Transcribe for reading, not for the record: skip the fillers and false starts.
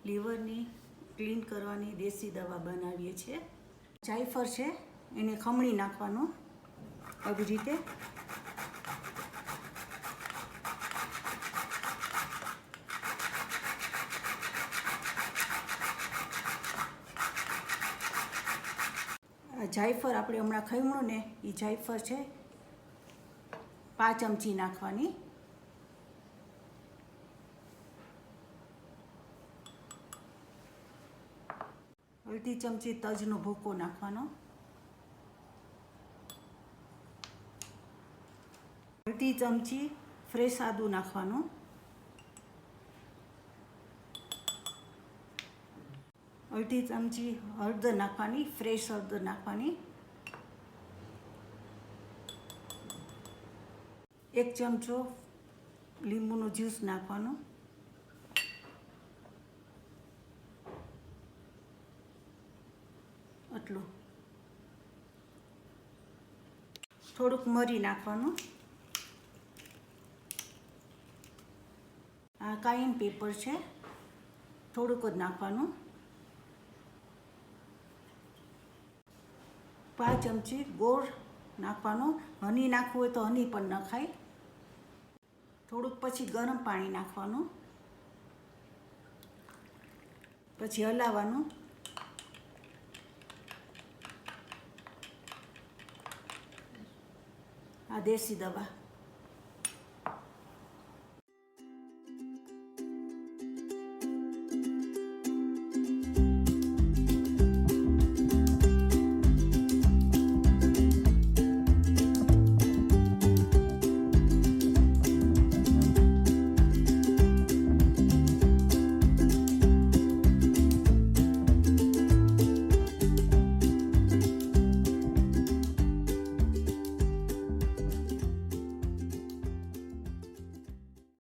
લીવરની clean કરવાની દેશી દવા બનાવીએ છીએ. જાયફળ છે એને ખમણી નાખવાનું આવી રીતે. જાયફળ આપણે હમણાં ખમણું ને એ જાયફળ છે 5 ચમચી નાખવાની. અડધી ચમચી તજનો ભૂકો નાખવાનો. અડધી ચમચી ફ્રેશ આદું નાખવાનું. અડધી ચમચી હળદર નાખવાની, ફ્રેશ હળદર નાખવાની. 1 ચમચો લીંબુનો જ્યુસ નાખવાનો. આટલું. થોડુંક મરી નાખવાનું. આ કાયન પેપર છે, થોડુંક જ નાખવાનું. 5 ચમચી ગોળ નાખવાનો. હની નાખવું હોય તો હની પણ નખાય. થોડુંક પછી ગરમ પાણી નાખવાનું. પછી હલાવવાનું. આ દેશી દવા